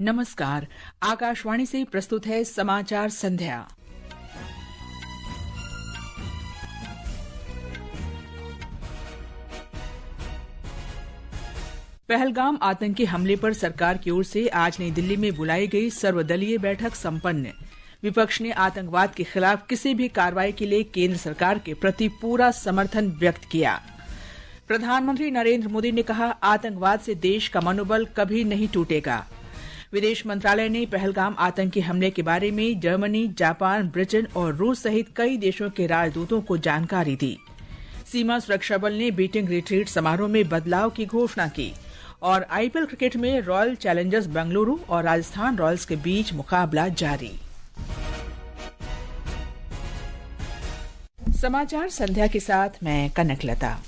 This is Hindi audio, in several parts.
नमस्कार। आकाशवाणी से प्रस्तुत है समाचार संध्या। पहलगाम आतंकी हमले पर सरकार की ओर से आज नई दिल्ली में बुलाई गई सर्वदलीय बैठक संपन्न। विपक्ष ने आतंकवाद के खिलाफ किसी भी कार्रवाई के लिए केंद्र सरकार के प्रति पूरा समर्थन व्यक्त किया। प्रधानमंत्री नरेंद्र मोदी ने कहा, आतंकवाद से देश का मनोबल कभी नहीं टूटेगा। विदेश मंत्रालय ने पहलगाम आतंकी हमले के बारे में जर्मनी, जापान, ब्रिटेन और रूस सहित कई देशों के राजदूतों को जानकारी दी। सीमा सुरक्षा बल ने बीटिंग रिट्रीट समारोह में बदलाव की घोषणा की। और आईपीएल क्रिकेट में रॉयल चैलेंजर्स बेंगलुरु और राजस्थान रॉयल्स के बीच मुकाबला जारी। समाचार संध्या के साथ मैं कनकलता।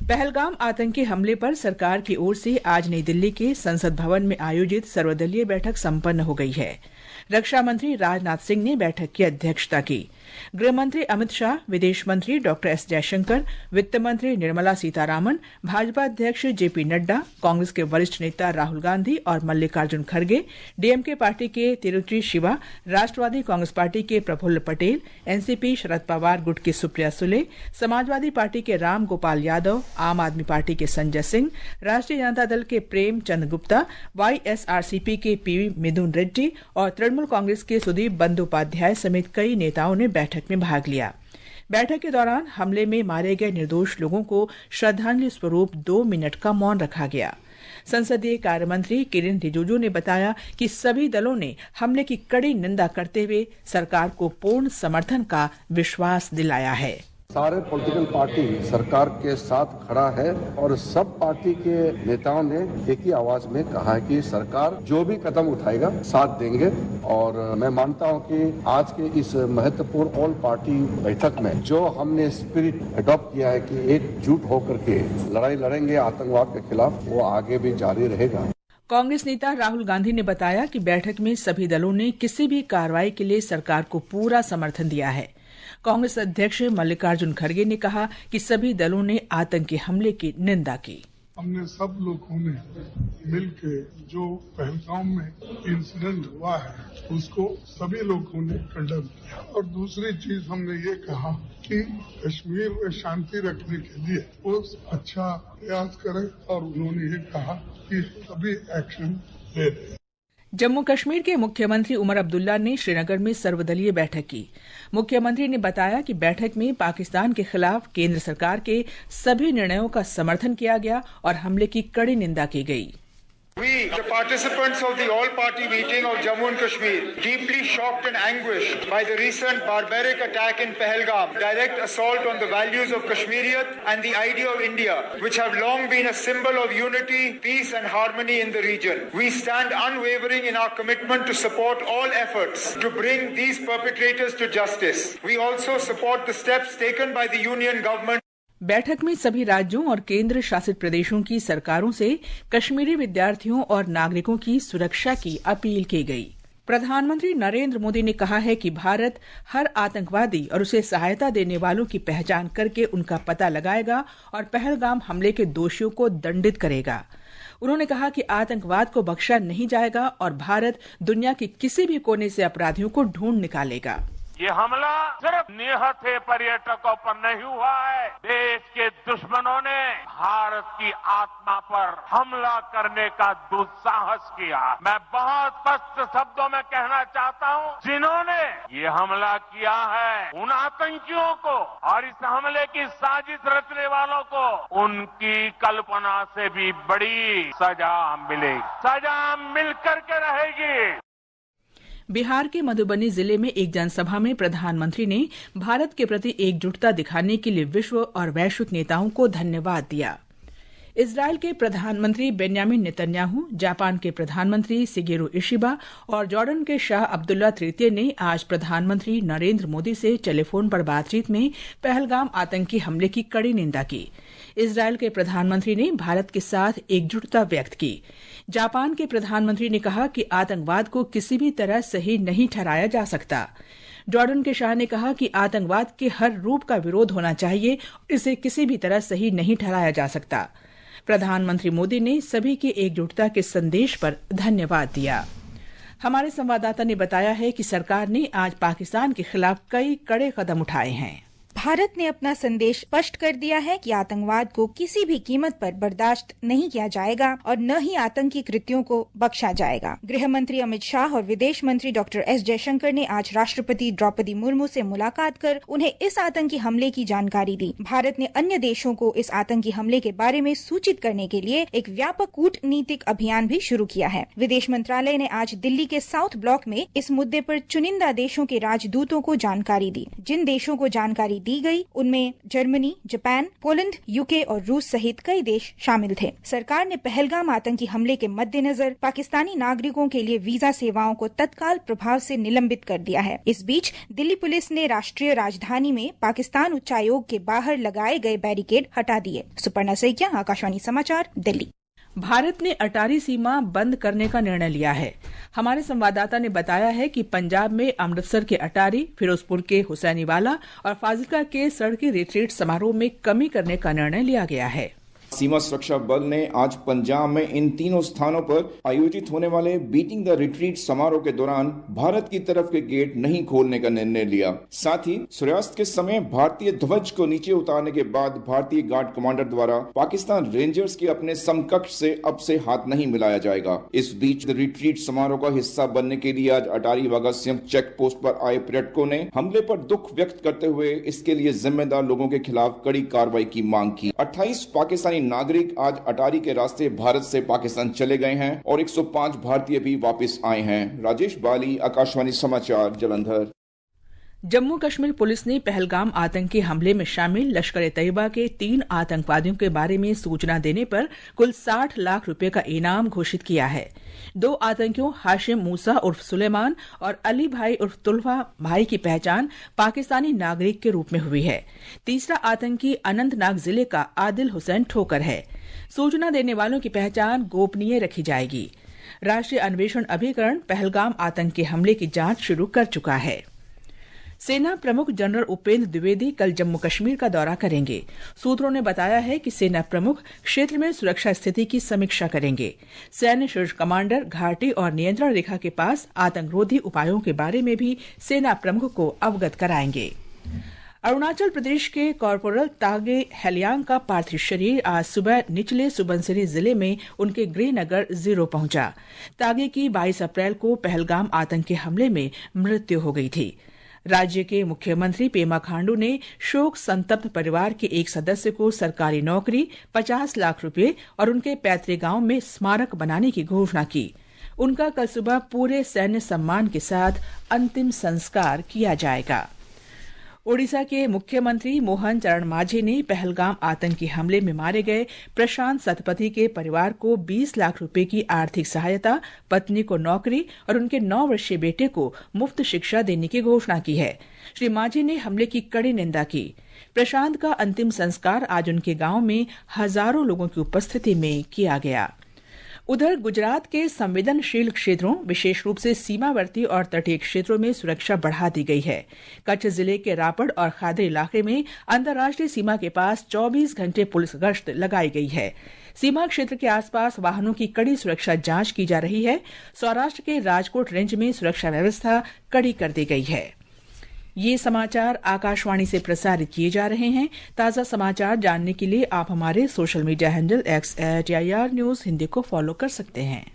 पहलगाम आतंकी हमले पर सरकार की ओर से आज नई दिल्ली के संसद भवन में आयोजित सर्वदलीय बैठक संपन्न हो गई है। रक्षा मंत्री राजनाथ सिंह ने बैठक की अध्यक्षता की। गृह मंत्री अमित शाह, विदेश मंत्री डॉक्टर एस जयशंकर, वित्त मंत्री निर्मला सीतारामन, भाजपा अध्यक्ष जेपी नड्डा, कांग्रेस के वरिष्ठ नेता राहुल गांधी और मल्लिकार्जुन खड़गे, डीएमके पार्टी के तिरुचि शिवा, राष्ट्रवादी कांग्रेस पार्टी के प्रफुल्ल पटेल, एनसीपी शरद पवार गुट की सुप्रिया सुले, समाजवादी पार्टी के राम गोपाल यादव, आम आदमी पार्टी के संजय सिंह, राष्ट्रीय जनता दल के प्रेम चंद गुप्ता, वाईएसआरसीपी के पीवी मिथुन रेड्डी और तृणमूल कांग्रेस के सुदीप बंदोपाध्याय समेत कई नेताओं ने बैठक में भाग लिया। बैठक के दौरान हमले में मारे गए निर्दोष लोगों को श्रद्धांजलि स्वरूप 2 मिनट का मौन रखा गया। संसदीय कार्य मंत्री किरेन रिजिजू ने बताया कि सभी दलों ने हमले की कड़ी निंदा करते हुए सरकार को पूर्ण समर्थन का विश्वास दिलाया है। सारे पॉलिटिकल पार्टी सरकार के साथ खड़ा है और सब पार्टी के नेताओं ने एक ही आवाज में कहा है कि सरकार जो भी कदम उठाएगा साथ देंगे। और मैं मानता हूं कि आज के इस महत्वपूर्ण ऑल पार्टी बैठक में जो हमने स्पिरिट अडॉप्ट किया है कि एकजुट होकर के लड़ाई लड़ेंगे आतंकवाद के खिलाफ, वो आगे भी जारी रहेगा। कांग्रेस नेता राहुल गांधी ने बताया कि बैठक में सभी दलों ने किसी भी कार्रवाई के लिए सरकार को पूरा समर्थन दिया है। कांग्रेस अध्यक्ष मल्लिकार्जुन खड़गे ने कहा कि सभी दलों ने आतंकी हमले की निंदा की। हमने सब लोगों ने मिलकर जो पहलगाम में इंसिडेंट हुआ है उसको सभी लोगों ने कंडेम किया। और दूसरी चीज हमने ये कहा कि कश्मीर में शांति रखने के लिए वो अच्छा प्रयास करें और उन्होंने ये कहा कि सभी एक्शन ले रहे। जम्मू कश्मीर के मुख्यमंत्री उमर अब्दुल्ला ने श्रीनगर में सर्वदलीय बैठक की। मुख्यमंत्री ने बताया कि बैठक में पाकिस्तान के खिलाफ केंद्र सरकार के सभी निर्णयों का समर्थन किया गया और हमले की कड़ी निंदा की गई। We, the participants of the all-party meeting of Jammu and Kashmir, deeply shocked and anguished by the recent barbaric attack in Pahalgam, direct assault on the values of Kashmiriyat and the idea of India, which have long been a symbol of unity, peace and harmony in the region. We stand unwavering in our commitment to support all efforts to bring these perpetrators to justice. We also support the steps taken by the Union government. बैठक में सभी राज्यों और केंद्र शासित प्रदेशों की सरकारों से कश्मीरी विद्यार्थियों और नागरिकों की सुरक्षा की अपील की गई। प्रधानमंत्री नरेंद्र मोदी ने कहा है कि भारत हर आतंकवादी और उसे सहायता देने वालों की पहचान करके उनका पता लगाएगा और पहलगाम हमले के दोषियों को दंडित करेगा। उन्होंने कहा कि आतंकवाद को बख्शा नहीं जाएगा और भारत दुनिया के किसी भी कोने से अपराधियों को ढूंढ निकालेगा। ये हमला सिर्फ निहत्थे पर्यटकों पर नहीं हुआ है, देश के दुश्मनों ने भारत की आत्मा पर हमला करने का दुस्साहस किया। मैं बहुत स्पष्ट शब्दों में कहना चाहता हूं, जिन्होंने ये हमला किया है उन आतंकियों को और इस हमले की साजिश रचने वालों को उनकी कल्पना से भी बड़ी सजा मिलेगी, सजा मिलकर के रहेगी। बिहार के मधुबनी जिले में एक जनसभा में प्रधानमंत्री ने भारत के प्रति एकजुटता दिखाने के लिए विश्व और वैश्विक नेताओं को धन्यवाद दिया। इजरायल के प्रधानमंत्री बेन्यामिन नेतन्याहू, जापान के प्रधानमंत्री शिगेरू इशिबा और जॉर्डन के शाह अब्दुल्ला तृतीय ने आज प्रधानमंत्री नरेंद्र मोदी से टेलीफोन पर बातचीत में पहलगाम आतंकी हमले की कड़ी निंदा की। इजरायल के प्रधानमंत्री ने भारत के साथ एकजुटता व्यक्त की। जापान के प्रधानमंत्री ने कहा कि आतंकवाद को किसी भी तरह सही नहीं ठहराया जा सकता। जॉर्डन के शाह ने कहा कि आतंकवाद के हर रूप का विरोध होना चाहिए और इसे किसी भी तरह सही नहीं ठहराया जा सकता। प्रधानमंत्री मोदी ने सभी की एकजुटता के संदेश पर धन्यवाद दिया। हमारे संवाददाता ने बताया है कि सरकार ने आज पाकिस्तान के खिलाफ कई कड़े कदम उठाए हैं। भारत ने अपना संदेश स्पष्ट कर दिया है कि आतंकवाद को किसी भी कीमत पर बर्दाश्त नहीं किया जाएगा और न ही आतंकी कृत्यों को बख्शा जाएगा। गृह मंत्री अमित शाह और विदेश मंत्री डॉक्टर एस जयशंकर ने आज राष्ट्रपति द्रौपदी मुर्मू से मुलाकात कर उन्हें इस आतंकी हमले की जानकारी दी। भारत ने अन्य देशों को इस आतंकी हमले के बारे में सूचित करने के लिए एक व्यापक कूटनीतिक अभियान भी शुरू किया है। विदेश मंत्रालय ने आज दिल्ली के साउथ ब्लॉक में इस मुद्दे पर चुनिंदा देशों के राजदूतों को जानकारी दी। जिन देशों को जानकारी दी गई उनमें जर्मनी, जापान, पोलैंड, यूके और रूस सहित कई देश शामिल थे। सरकार ने पहलगाम आतंकी हमले के मद्देनजर पाकिस्तानी नागरिकों के लिए वीजा सेवाओं को तत्काल प्रभाव से निलंबित कर दिया है। इस बीच दिल्ली पुलिस ने राष्ट्रीय राजधानी में पाकिस्तान उच्चायोग के बाहर लगाए गए बैरिकेड हटा दिए। सुपर्णा सैकिया, आकाशवाणी समाचार, दिल्ली। भारत ने अटारी सीमा बंद करने का निर्णय लिया है। हमारे संवाददाता ने बताया है कि पंजाब में अमृतसर के अटारी, फिरोजपुर के हुसैनीवाला और फाजिलका के सड़की रिट्रीट समारोह में कमी करने का निर्णय लिया गया है। सीमा सुरक्षा बल ने आज पंजाब में इन तीनों स्थानों पर आयोजित होने वाले बीटिंग द रिट्रीट समारोह के दौरान भारत की तरफ के गेट नहीं खोलने का निर्णय लिया। साथ ही सूर्यास्त के समय भारतीय ध्वज को नीचे उतारने के बाद भारतीय गार्ड कमांडर द्वारा पाकिस्तान रेंजर्स के अपने समकक्ष से अब से हाथ नहीं मिलाया जाएगा। इस बीच रिट्रीट समारोह का हिस्सा बनने के लिए आज अटारी वाघा सिंह चेक पोस्ट पर आए पर्यटकों ने हमले पर दुख व्यक्त करते हुए इसके लिए जिम्मेदार लोगों के खिलाफ कड़ी कार्रवाई की मांग की। 28 पाकिस्तानी नागरिक आज अटारी के रास्ते भारत से पाकिस्तान चले गए हैं और 105 भारतीय भी वापस आए हैं। राजेश बाली, आकाशवाणी समाचार, जालंधर। जम्मू कश्मीर पुलिस ने पहलगाम आतंकी हमले में शामिल लश्कर ए तैयबा के 3 आतंकवादियों के बारे में सूचना देने पर कुल 60 लाख रुपए का इनाम घोषित किया है। 2 आतंकियों हाशिम मूसा उर्फ सुलेमान और अली भाई उर्फ तुल्फा भाई की पहचान पाकिस्तानी नागरिक के रूप में हुई है। तीसरा आतंकी अनंतनाग जिले का आदिल हुसैन ठोकर है। सूचना देने वालों की पहचान गोपनीय रखी जाएगी। राष्ट्रीय अन्वेषण अभिकरण पहलगाम आतंकी हमले की जांच शुरू कर चुका है। सेना प्रमुख जनरल उपेंद्र द्विवेदी कल जम्मू कश्मीर का दौरा करेंगे। सूत्रों ने बताया है कि सेना प्रमुख क्षेत्र में सुरक्षा स्थिति की समीक्षा करेंगे। सैन्य शीर्ष कमांडर घाटी और नियंत्रण रेखा के पास आतंकरोधी उपायों के बारे में भी सेना प्रमुख को अवगत कराएंगे। अरुणाचल प्रदेश के कॉर्पोरल तागे हेलियांग का पार्थिव शरीर आज सुबह निचले सुबनसिरी जिले में उनके गृहनगर 0 पहुंचा। तागे की 22 अप्रैल को पहलगाम आतंकी हमले में मृत्यु हो गई थी। राज्य के मुख्यमंत्री पेमा खांडू ने शोक संतप्त परिवार के एक सदस्य को सरकारी नौकरी, 50 लाख रुपए और उनके पैतृक गांव में स्मारक बनाने की घोषणा की। उनका कल सुबह पूरे सैन्य सम्मान के साथ अंतिम संस्कार किया जाएगा। ओडिशा के मुख्यमंत्री मोहन चरण मांझी ने पहलगाम आतंकी हमले में मारे गए प्रशांत सतपथी के परिवार को 20 लाख रुपए की आर्थिक सहायता, पत्नी को नौकरी और उनके 9 वर्षीय बेटे को मुफ्त शिक्षा देने की घोषणा की है। श्री मांझी ने हमले की कड़ी निंदा की। प्रशांत का अंतिम संस्कार आज उनके गांव में हजारों लोगों की उपस्थिति में किया गया। उधर गुजरात के संवेदनशील क्षेत्रों, विशेष रूप से सीमावर्ती और तटीय क्षेत्रों में सुरक्षा बढ़ा दी गई है। कच्छ जिले के रापड़ और खादर इलाके में अंतर्राष्ट्रीय सीमा के पास 24 घंटे पुलिस गश्त लगाई गई है। सीमा क्षेत्र के आसपास वाहनों की कड़ी सुरक्षा जांच की जा रही है। सौराष्ट्र के राजकोट रेंज में सुरक्षा व्यवस्था कड़ी कर दी गई है। ये समाचार आकाशवाणी से प्रसारित किए जा रहे हैं। ताज़ा समाचार जानने के लिए आप हमारे social media handle @AIR News Hindi को फॉलो कर सकते हैं।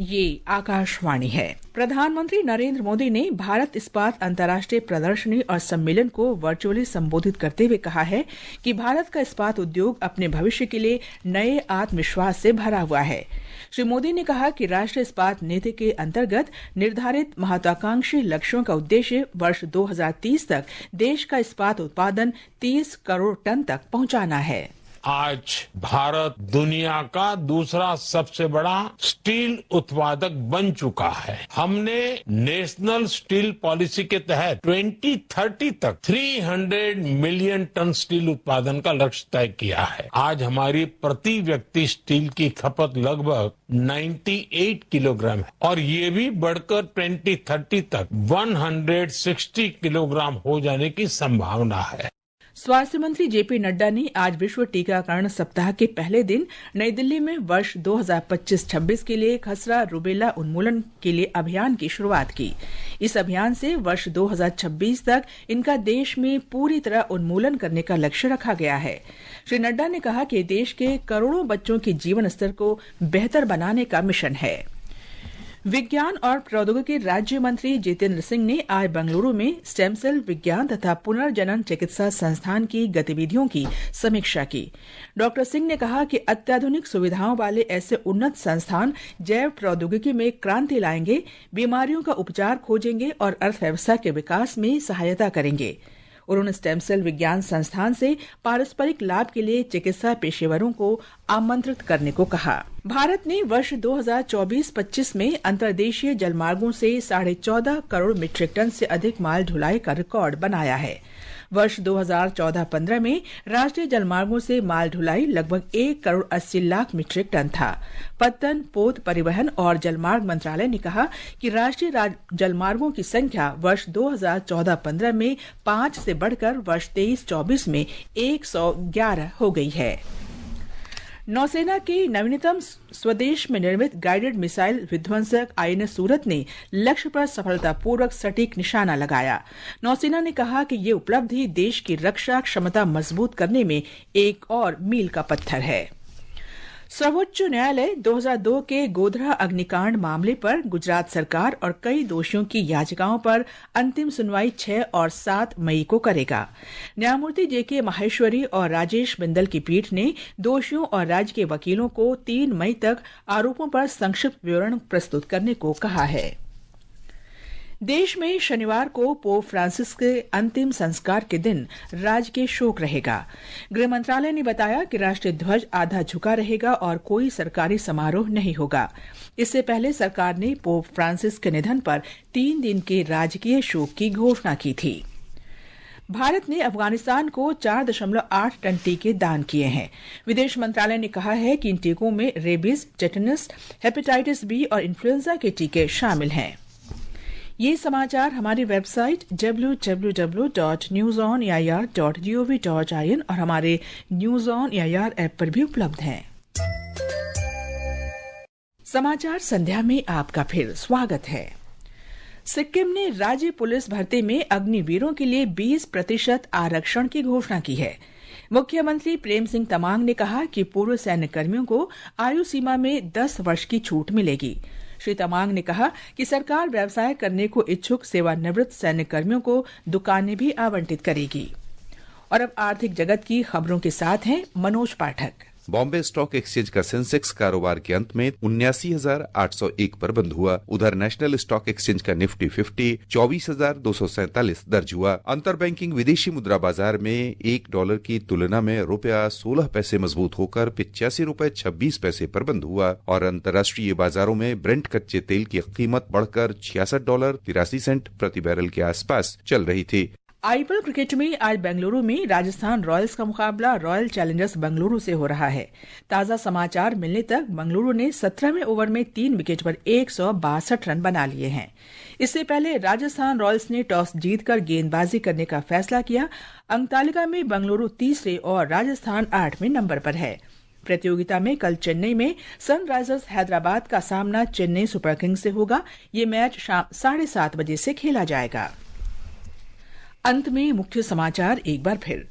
ये आकाशवाणी है। प्रधानमंत्री नरेंद्र मोदी ने भारत इस्पात अंतर्राष्ट्रीय प्रदर्शनी और सम्मेलन को वर्चुअली संबोधित करते हुए कहा है कि भारत का इस्पात उद्योग अपने भविष्य के लिए नए आत्मविश्वास से भरा हुआ है। श्री मोदी ने कहा कि राष्ट्रीय इस्पात नीति के अंतर्गत निर्धारित महत्वाकांक्षी लक्ष्यों का उद्देश्य वर्ष 2030 तक देश का इस्पात उत्पादन 30 करोड़ टन तक पहुंचाना है। आज भारत दुनिया का दूसरा सबसे बड़ा स्टील उत्पादक बन चुका है। हमने नेशनल स्टील पॉलिसी के तहत 2030 तक 300 मिलियन टन स्टील उत्पादन का लक्ष्य तय किया है। आज हमारी प्रति व्यक्ति स्टील की खपत लगभग 98 किलोग्राम है और ये भी बढ़कर 2030 तक 160 किलोग्राम हो जाने की संभावना है। स्वास्थ्य मंत्री जेपी नड्डा ने आज विश्व टीकाकरण सप्ताह के पहले दिन नई दिल्ली में वर्ष 2025-26 के लिए खसरा रुबेला उन्मूलन के लिए अभियान की शुरुआत की। इस अभियान से वर्ष 2026 तक इनका देश में पूरी तरह उन्मूलन करने का लक्ष्य रखा गया है। श्री नड्डा ने कहा कि देश के करोड़ों बच्चों के जीवन स्तर को बेहतर बनाने का मिशन है। विज्ञान और प्रौद्योगिकी राज्य मंत्री जितेंद्र सिंह ने आज बेंगलुरु में स्टेम सेल विज्ञान तथा पुनर्जनन चिकित्सा संस्थान की गतिविधियों की समीक्षा की। डॉक्टर सिंह ने कहा कि अत्याधुनिक सुविधाओं वाले ऐसे उन्नत संस्थान जैव प्रौद्योगिकी में क्रांति लाएंगे, बीमारियों का उपचार खोजेंगे और अर्थव्यवस्था के विकास में सहायता करेंगे। उन्होंने स्टेम सेल विज्ञान संस्थान से पारस्परिक लाभ के लिए चिकित्सा पेशेवरों को आमंत्रित करने को कहा। भारत ने वर्ष 2024-25 में अंतर्देशीय जलमार्गों से 14.5 करोड़ मीट्रिक टन से अधिक माल ढुलाई का रिकॉर्ड बनाया है। वर्ष 2014-15 में राष्ट्रीय जलमार्गों से माल ढुलाई लगभग 1 करोड़ 80 लाख मीट्रिक टन था। पत्तन, पोत, परिवहन और जलमार्ग मंत्रालय ने कहा कि राष्ट्रीय जलमार्गों की संख्या वर्ष 2014-15 में 5 से बढ़कर वर्ष 23-24 में 111 हो गई है। नौसेना के नवीनतम स्वदेश में निर्मित गाइडेड मिसाइल विध्वंसक आईएनएस सूरत ने लक्ष्य पर सफलतापूर्वक सटीक निशाना लगाया। नौसेना ने कहा कि ये उपलब्धि देश की रक्षा क्षमता मजबूत करने में एक और मील का पत्थर है। सर्वोच्च न्यायालय 2002 के गोधरा अग्निकांड मामले पर गुजरात सरकार और कई दोषियों की याचिकाओं पर अंतिम सुनवाई 6 और 7 मई को करेगा। न्यायमूर्ति जेके माहेश्वरी और राजेश बिंदल की पीठ ने दोषियों और राज्य के वकीलों को 3 मई तक आरोपों पर संक्षिप्त विवरण प्रस्तुत करने को कहा है। देश में शनिवार को पोप फ्रांसिस के अंतिम संस्कार के दिन राजकीय शोक रहेगा। गृह मंत्रालय ने बताया कि राष्ट्रीय ध्वज आधा झुका रहेगा और कोई सरकारी समारोह नहीं होगा। इससे पहले सरकार ने पोप फ्रांसिस के निधन पर 3 दिन के राजकीय शोक की घोषणा की थी। भारत ने अफगानिस्तान को 4.8 टन टीके दान किए हैं। विदेश मंत्रालय ने कहा है कि इन टीकों में रेबीज, टेटनस, हेपेटाइटिस बी और इन्फ्लुएंजा के टीके शामिल हैं। ये समाचार हमारी वेबसाइट www.newsonair.gov.in और हमारे न्यूज ऑन एआईआर ऐप पर भी उपलब्ध हैं। समाचार संध्या में आपका फिर स्वागत है। सिक्किम ने राज्य पुलिस भर्ती में अग्निवीरों के लिए 20% आरक्षण की घोषणा की है। मुख्यमंत्री प्रेम सिंह तमांग ने कहा कि पूर्व सैन्य कर्मियों को आयु सीमा में 10 वर्ष की छूट मिलेगी। श्री तमांग ने कहा कि सरकार व्यवसाय करने को इच्छुक सेवानिवृत्त सैन्य कर्मियों को दुकानें भी आवंटित करेगी। और अब आर्थिक जगत की खबरों के साथ हैं मनोज पाठक। बॉम्बे स्टॉक एक्सचेंज का सेंसेक्स कारोबार के अंत में 79,801 पर बंद हुआ। उधर नेशनल स्टॉक एक्सचेंज का निफ्टी 50 24,247 दर्ज हुआ। अंतर बैंकिंग विदेशी मुद्रा बाजार में $1 की तुलना में रुपया 16 पैसे मजबूत होकर 85 रुपए 26 पैसे पर बंद हुआ और अंतर्राष्ट्रीय बाजारों में ब्रेंट कच्चे तेल की कीमत बढ़कर $66.83 प्रति बैरल के आसपास चल रही थी। आईपीएल क्रिकेट में आज बेंगलुरु में राजस्थान रॉयल्स का मुकाबला रॉयल चैलेंजर्स बेंगलुरु से हो रहा है। ताजा समाचार मिलने तक बेंगलुरु ने 17वें ओवर में 3 विकेट पर 162 रन बना लिए हैं। इससे पहले राजस्थान रॉयल्स ने टॉस जीतकर गेंदबाजी करने का फैसला किया। अंक तालिका में बेंगलुरु तीसरे और राजस्थान 8वें नंबर पर है। प्रतियोगिता में कल चेन्नई में सनराइजर्स हैदराबाद का सामना चेन्नई सुपर किंग्स से होगा। ये मैच शाम 7:30 बजे से खेला जाएगा। अंत में मुख्य समाचार एक बार फिर।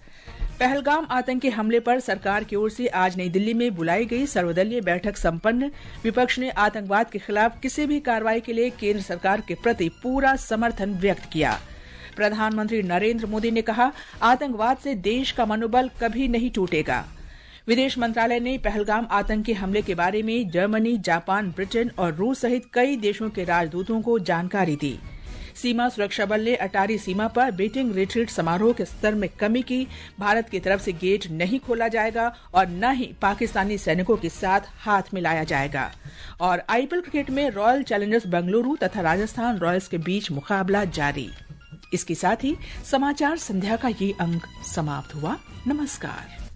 पहलगाम आतंकी हमले पर सरकार की ओर से आज नई दिल्ली में बुलाई गई सर्वदलीय बैठक संपन्न। विपक्ष ने आतंकवाद के खिलाफ किसी भी कार्रवाई के लिए केंद्र सरकार के प्रति पूरा समर्थन व्यक्त किया। प्रधानमंत्री नरेंद्र मोदी ने कहा, आतंकवाद से देश का मनोबल कभी नहीं टूटेगा। विदेश मंत्रालय ने पहलगाम आतंकी हमले के बारे में जर्मनी, जापान, ब्रिटेन और रूस सहित कई देशों के राजदूतों को जानकारी दी। सीमा सुरक्षा बल ने अटारी सीमा पर बीटिंग रिट्रीट समारोह के स्तर में कमी की। भारत की तरफ से गेट नहीं खोला जाएगा और न ही पाकिस्तानी सैनिकों के साथ हाथ मिलाया जाएगा। और आईपीएल क्रिकेट में रॉयल चैलेंजर्स बेंगलुरु तथा राजस्थान रॉयल्स के बीच मुकाबला जारी। इसके साथ ही समाचार संध्या का ये अंक समाप्त हुआ। नमस्कार।